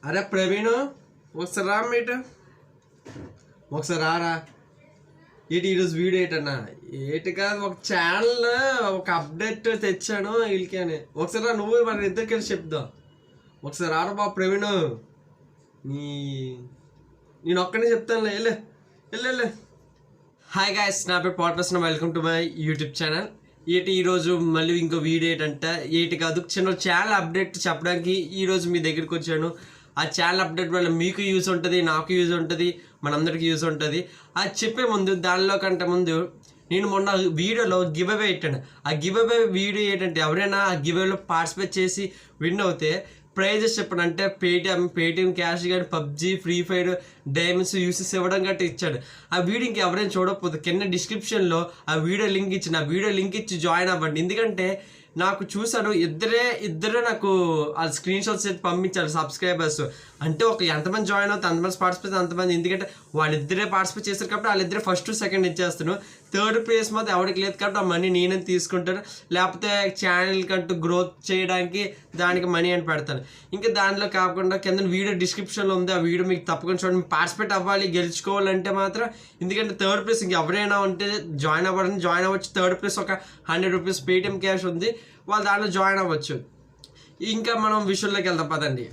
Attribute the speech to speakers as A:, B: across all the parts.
A: అరే ప్రవీణ్, ఒకసారి రా మీట, ఒకసారి రారా. ఈరోజు వీడియో ఏంటన్నా? ఏటి కాదు, ఒక ఛానల్ ఒక అప్డేట్ తెచ్చాను వీళ్ళకి అని. ఒకసారి రా, నువ్వు మన ఇద్దరికి వెళ్ళి చెప్దాం. ఒకసారి రారా బాబు ప్రవీణ్. నేను ఒక్కనే చెప్తాను, వెళ్ళు వెళ్ళు. హాయ్ గాయ్స్, నా పేరు Paul Prasanna. Welcome to my YouTube channel. ఈరోజు మళ్ళీ ఇంకో వీడియో ఏంటంటే కాదు, చిన్న ఛానల్ అప్డేట్ చెప్పడానికి ఈరోజు మీ దగ్గరికి వచ్చాను. ఆ ఛానల్ అప్డేట్ వల్ల మీకు యూజ్ ఉంటుంది, నాకు యూజ్ ఉంటుంది, మనందరికీ యూజ్ ఉంటుంది. అది చెప్పే ముందు, దానిలో కంటే ముందు నేను మొన్న వీడియోలో గివ్ అవే పెట్టాను. ఆ గివ్ అవే వీడియో ఏంటంటే ఎవరైనా ఆ గివ్ అవేలో పార్టిసిపేట్ చేసి విన్ అవుతే ప్రైజెస్ చెప్పండి. అంటే పేటిఎం క్యాష్ కానీ, PUBG, free fire, diamonds, uses ఇవ్వడం గట్రా ఇచ్చాడు. ఆ వీడియో ఇంక ఎవరైనా చూడకపోతే కింద డిస్క్రిప్షన్లో ఆ వీడియో లింక్ ఇచ్చిన, ఆ వీడియో లింక్ ఇచ్చి జాయిన్ అవ్వండి. ఎందుకంటే నాకు చూశాను, ఇద్దరే నాకు ఆ స్క్రీన్ షాట్స్ అయితే పంపించారు సబ్స్క్రైబర్స్. అంటే ఒక ఎంతమంది జాయిన్ అవుతారు అంతమంది పార్టిసిపేట్ అంతమంది. ఎందుకంటే వాళ్ళిద్దరే పార్టిసిపేట్ చేస్తారు కాబట్టి వాళ్ళిద్దరే ఫస్ట్ సెకండ్ ఇచ్చేస్తాను. థర్డ్ ప్లేస్ మాత్రం ఎవరికి లేదు కాబట్టి ఆ మనీ నేనే తీసుకుంటాను. లేకపోతే ఛానల్ కంటూ గ్రోత్ చేయడానికి దానికి మనీ అని పెడతాను. ఇంకా దాంట్లో కాకుండా కింద వీడియో డిస్క్రిప్షన్లో ఉంది, ఆ వీడియో మీకు తప్పకుండా చూడండి. మీకు పార్టిసిపేట్ అవ్వాలి, గెలుచుకోవాలంటే మాత్రం. ఎందుకంటే థర్డ్ ప్లేస్ ఇంక ఎవరైనా ఉంటే జాయిన్ అవ్వచ్చు. థర్డ్ ప్లేస్ ఒక 100 రూపీస్ పేటిఎం క్యాష్ ఉంది, వాళ్ళు దాంట్లో జాయిన్ అవ్వచ్చు. ఇంకా మనం విషయంలోకి వెళ్దాం పదండి.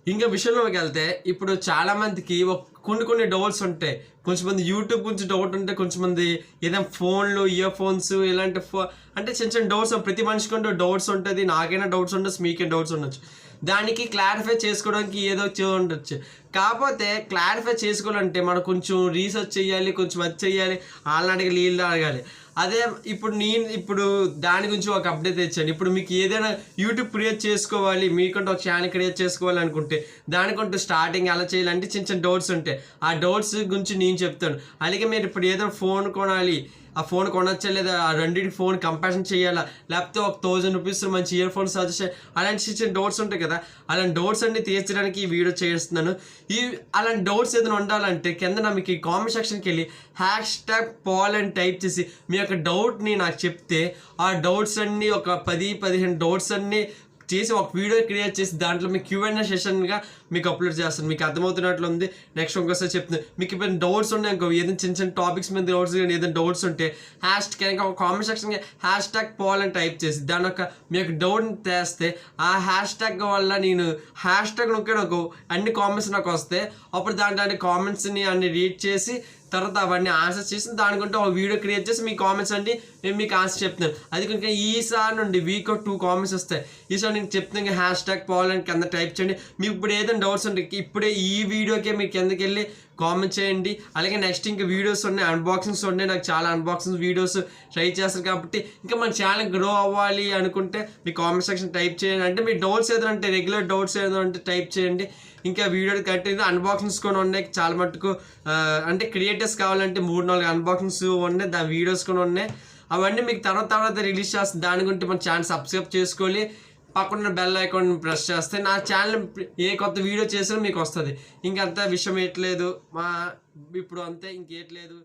A: ఇంకా విషయంలోకి వెళ్తే ఇప్పుడు చాలా మందికి కొన్ని డౌట్స్ ఉంటాయి. కొంచెం మంది యూట్యూబ్ గురించి డౌట్ ఉంటే, కొంచెం మంది ఏదైనా ఫోన్లు, ఇయర్ ఫోన్స్ ఇలాంటి అంటే చిన్న డౌట్స్ ప్రతి మనిషికి డౌట్స్ ఉంటుంది. నాకైనా డౌట్స్ ఉండొచ్చు, మీకే డౌట్స్ ఉండొచ్చు. దానికి క్లారిఫై చేసుకోవడానికి ఏదో ఉండొచ్చు. కాకపోతే క్లారిఫై చేసుకోవాలంటే మనం కొంచెం రీసెర్చ్ చేయాలి, కొంచెం అది చేయాలి, వాళ్ళని అడగాలి, వీళ్ళు అడగాలి. అదే ఇప్పుడు దాని గురించి ఒక అప్డేట్ తెచ్చాను. ఇప్పుడు మీకు ఏదైనా యూట్యూబ్ క్రియేట్ చేసుకోవాలి, మీకంటే ఒక ఛానల్ క్రియేట్ చేసుకోవాలి అనుకుంటే దానికంటూ స్టార్టింగ్ ఎలా చేయాలంటే చిన్న డౌట్స్ ఉంటాయి. ఆ డౌట్స్ గురించి నేను చెప్తాను. అలాగే మీరు ఇప్పుడు ఏదైనా ఫోన్ కొనాలి, ఆ ఫోన్ కొనొచ్చా లేదా, ఆ రెండింటి ఫోన్ కంపారిజన్ చేయాలా, లేకపోతే ఒక 1000 రూపీస్ మంచి ఇయర్ ఫోన్స్ సజెస్ట్, అలాంటి చిన్న డౌట్స్ ఉంటాయి కదా. అలాంటి డౌట్స్ అన్ని తీర్చడానికి ఈ వీడియో చేస్తున్నాను. అలాంటి డౌట్స్ ఏదైనా ఉండాలంటే కింద మీకు ఈ కామెంట్ సెక్షన్కి వెళ్ళి #Paul అని టైప్ చేసి మీ యొక్క డౌట్ని నాకు చెప్తే ఆ డౌట్స్ అన్నీ ఒక 10-15 డౌట్స్ అన్నీ చేసి ఒక వీడియో క్రియేట్ చేసి దాంట్లో మీకు Q&A సెషన్గా మీకు అప్లోడ్ చేస్తాను. మీకు అర్థమవుతున్నట్లు ఉంది. నెక్స్ట్ ఇంకోసారి చెప్తున్నాను, మీకు ఇప్పుడు డౌట్స్ ఉన్నాయి ఇంకో ఏదైనా చిన్న టాపిక్స్ మీద డౌట్స్ కానీ ఏదైనా డౌట్స్ ఉంటే కనుక ఒక కామెంట్ సెక్షన్కి #Paul అని టైప్ చేసి దాని యొక్క మీ యొక్క డౌట్ని తెస్తే ఆ హ్యాష్ట్యాగ్ వల్ల నేను హ్యాష్ట్యాగ్ నొక్కి నాకు అన్ని కామెంట్స్ నాకు వస్తే అప్పుడు దాంట్లో కామెంట్స్ని అన్ని రీడ్ చేసి తర్వాత అవన్నీ ఆన్సర్ చేసి దానికంటే ఒక వీడియో క్రియేట్ చేసి మీ కామెంట్స్ అండి నేను మీకు ఆన్సర్ చెప్తున్నాను. అది కనుక ఈసారి నుండి వీక్ 2 కామెంట్స్ వస్తాయి. ఈసారి నేను చెప్తున్నాను #Paul అని కింద టైప్ చేయండి. మీకు ఇప్పుడు ఏదైనా డౌట్స్ ఉంటాయి ఇప్పుడే ఈ వీడియోకే మీరు కిందకి వెళ్ళి కామెంట్ చేయండి. అలాగే నెక్స్ట్ ఇంకా వీడియోస్ ఉన్నాయి, అన్బాక్సింగ్స్ ఉన్నాయి. నాకు చాలా అన్బాక్సింగ్ వీడియోస్ ట్రై చేస్తారు కాబట్టి ఇంకా మన ఛానల్ గ్రో అవ్వాలి అనుకుంటే మీ కామెంట్ సెక్షన్ టైప్ చేయండి. అంటే మీ డౌట్స్ ఏదైనా అంటే రెగ్యులర్ డౌట్స్ ఏదైనా అంటే టైప్ చేయండి. ఇంకా వీడియో కంటిన్యూ అన్బాక్సింగ్స్ కూడా ఉన్నాయి చాలా మటుకు. అంటే క్రియేటర్స్ కావాలంటే 3-4 అన్బాక్సింగ్స్ ఉన్నాయి, దాని వీడియోస్ కూడా ఉన్నాయి. అవన్నీ మీకు తర్వాత రిలీజ్ చేస్తుంది. దాని గురించి మన ఛానల్ సబ్స్క్రైబ్ చేసుకోవాలి. పక్కన బెల్ ఐకాన్ ప్రెస్ చేస్తే నా ఛానల్ ఏ కొత్త వీడియో చేసినా మీకు వస్తుంది. ఇంకంత విషయం ఏట్లేదు, ఇప్పుడు అంతే, ఇంకేట్లేదు.